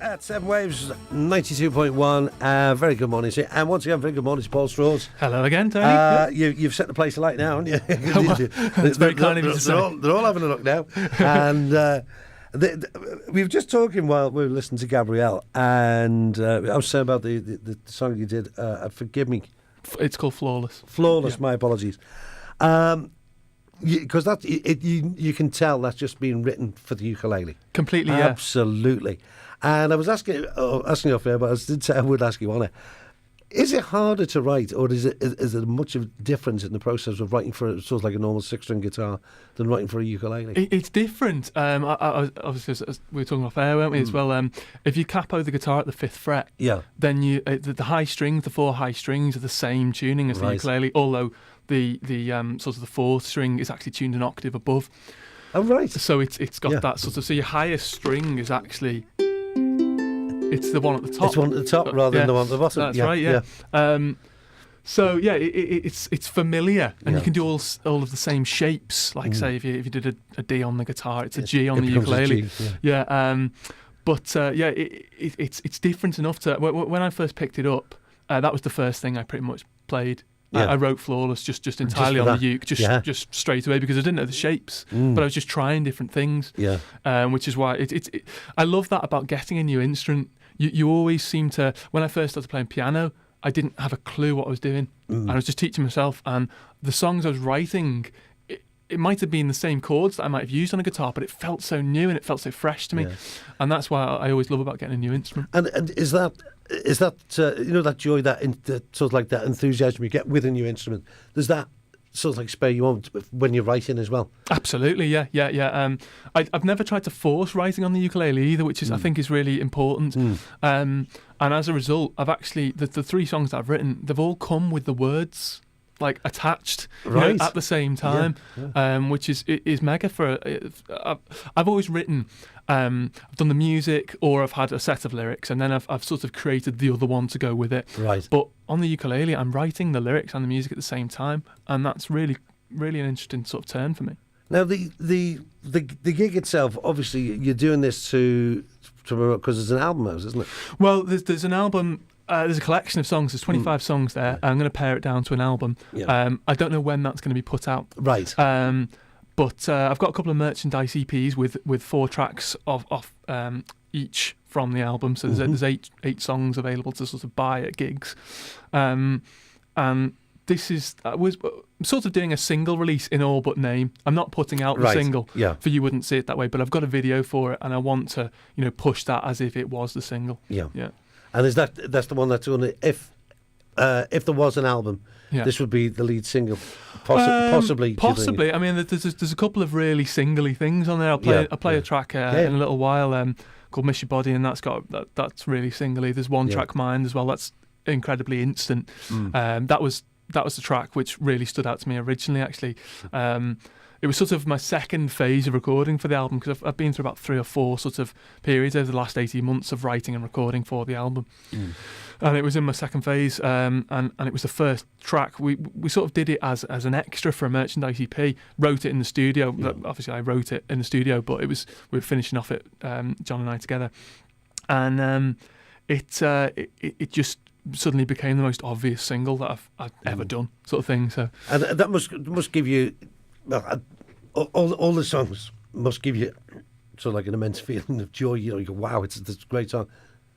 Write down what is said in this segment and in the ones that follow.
At 7 Waves 92.1. Very good morning to you. And once again, very good morning to Paul Straws. Hello again, Tony. You've set the place alight now, haven't you? It's very kind of you to say. They're all having a look now. And we were just talking while we were listening to Gabrielle. And I was saying about the song you did, Forgive Me. It's called Flawless. Flawless, Yeah. my apologies. Because you can tell that's just been written for the ukulele. Completely, yeah. Absolutely. And I was asking you off air, but I did say I would ask you on it. Is it harder to write, or is there much of a difference in the process of writing for sort of like a normal 6-string guitar than writing for a ukulele? It's different. Obviously, as we were talking off air, weren't we, as well? If you capo the guitar at the 5th fret, then the high strings, the 4 high strings, are the same tuning as the ukulele, although the sort of the 4th string is actually tuned an octave above. Oh, right. So it's got that sort of... So your highest string is actually... It's the one at the top. It's one at the top rather than the one at the bottom. That's right, yeah. So yeah, it's familiar, and you can do all of the same shapes. Like say if you did a D on the guitar, it's a G on the ukulele. It's different enough to when I first picked it up. That was the first thing I pretty much played. I wrote Flawless just entirely on the uke, just straight away, because I didn't know the shapes, but I was just trying different things. Which is why I love that about getting a new instrument. You always seem to, when I first started playing piano, I didn't have a clue what I was doing. And I was just teaching myself, and the songs I was writing, it might have been the same chords that I might have used on a guitar, but it felt so new and it felt so fresh to me. And that's why I always love about getting a new instrument. And is that that joy, that sort of like that enthusiasm you get with a new instrument, does that sort of like spur you on when you're writing as well? Absolutely, yeah. I've never tried to force writing on the ukulele either, which is I think is really important. And as a result, I've actually the 3 songs that I've written, they've all come with the words like attached at the same time, which is mega for. I've always written. I've done the music, or I've had a set of lyrics, and then I've sort of created the other one to go with it. Right. But on the ukulele, I'm writing the lyrics and the music at the same time, and that's really, really an interesting sort of turn for me. Now the gig itself, obviously, you're doing this to because there's an album out, isn't it? Well, there's an album. There's a collection of songs. There's 25 songs there. I'm going to pare it down to an album. I don't know when that's going to be put out. Right. But I've got a couple of merchandise EPs with 4 tracks of each from the album. So there's 8 songs available to sort of buy at gigs. And this is was sort of doing a single release in all but name. I'm not putting out the single for You Wouldn't See It That Way, but I've got a video for it, and I want to push that as if it was the single. Yeah. And that's the one that's on it. If there was an album, this would be the lead single, possibly. Possibly. I mean, there's a couple of really singly things on there. I'll play a track in a little while called Miss Your Body, and that's really singly. There's one track, Mind, as well. That's incredibly instant. That was the track which really stood out to me originally. Actually, it was sort of my second phase of recording for the album, because I've been through about 3 or 4 sort of periods over the last 18 months of writing and recording for the album. And it was in my second phase, and it was the first track. We sort of did it as an extra for a merchandise EP, wrote it in the studio. Obviously I wrote it in the studio, but we were finishing off it, John and I together. And it just suddenly became the most obvious single that I've ever done, sort of thing. So, and that must give you... All the songs must give you sort of like an immense feeling of joy. You go, wow, it's a great song.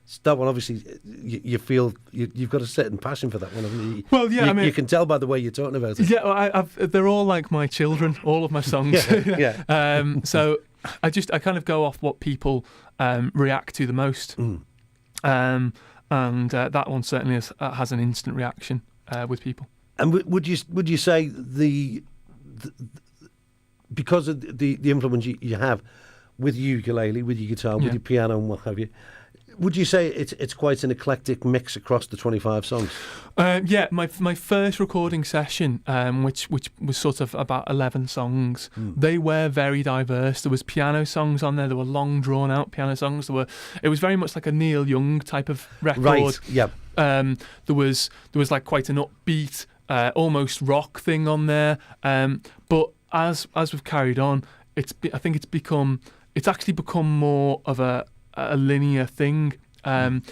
It's that one, obviously, you feel you've got a certain passion for that one, haven't you? Well, yeah, you can tell by the way you're talking about it. Yeah, well, they're all like my children, all of my songs. So I kind of go off what people react to the most, and that one certainly has an instant reaction with people. And would you say because of the influence you have with ukulele, with your guitar, with your piano and what have you, would you say it's quite an eclectic mix across the 25 songs? My first recording session, which was sort of about 11 songs, they were very diverse. There was piano songs on there. There were long, drawn out piano songs. It was very much like a Neil Young type of record. Right. Yeah. There was like quite an upbeat, almost rock thing on there. But as we've carried on, it's actually become more of a a linear thing, and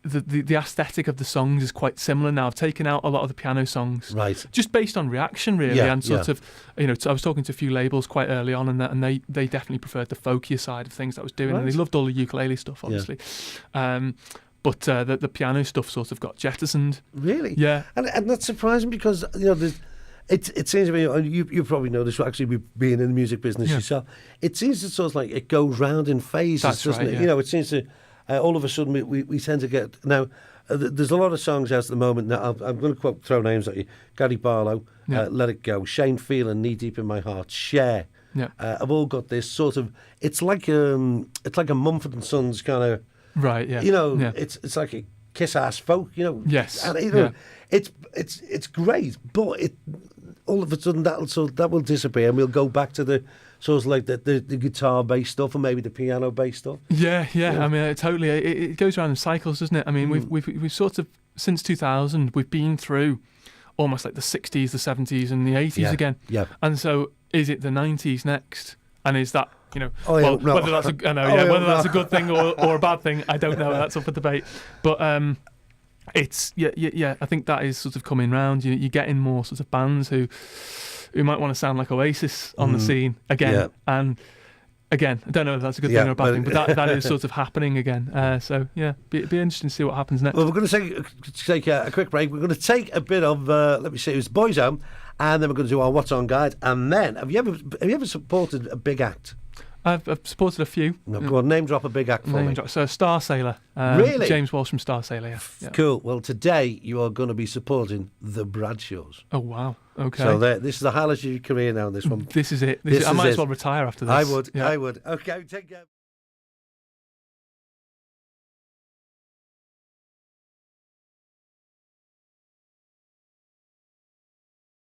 the aesthetic of the songs is quite similar now. I've taken out a lot of the piano songs, right, just based on reaction, really, and sort of, I was talking to a few labels quite early on, and they definitely preferred the folkier side of things that I was doing, and they loved all the ukulele stuff, obviously. But the piano stuff sort of got jettisoned. Really? Yeah. And that's surprising because, it seems to me, and you probably know this, actually being in the music business yourself, it seems to sort of like it goes round in phases, doesn't it? Yeah. It seems to, all of a sudden we tend to get, now, there's a lot of songs out at the moment. Now, I'm going to throw names at you. Gary Barlow, Let It Go, Shane Phelan, Knee Deep in My Heart, Cher. Yeah. I've all got this sort of, it's like a Mumford & Sons kind of, right, yeah. It's like a kiss-ass folk, Yes. And, it's great, but all of a sudden that will disappear, and we'll go back to the sort of like the guitar-based stuff, or maybe the piano-based stuff. Yeah. I mean, totally. It goes around in cycles, doesn't it? I mean, we've sort of, since 2000, we've been through almost like the 60s, the 70s, and the 80s again. Yeah. And so, is it the 90s next? And is that, whether that's a good thing or a bad thing, I don't know. That's up for debate. But it's I think that is sort of coming round. You're getting more sort of bands who might want to sound like Oasis on the scene again. And again, I don't know if that's a good thing or a bad thing, but that is sort of happening again. So yeah, be interesting to see what happens next. Well, we're going to take a quick break. We're going to take a bit of let me see, it was Boys Home, and then we're going to do our What's On guide. And then, have you ever supported a big act? I've supported a few. No, go on, name drop a big act for me. So Star Sailor. Really? James Walsh from Star Sailor, yeah. Cool. Well, today you are going to be supporting the Bradshaws. Oh, wow. Okay. So this is the highlight of your career now, this one. This is it. I might as well retire after this. I would. Okay, take care.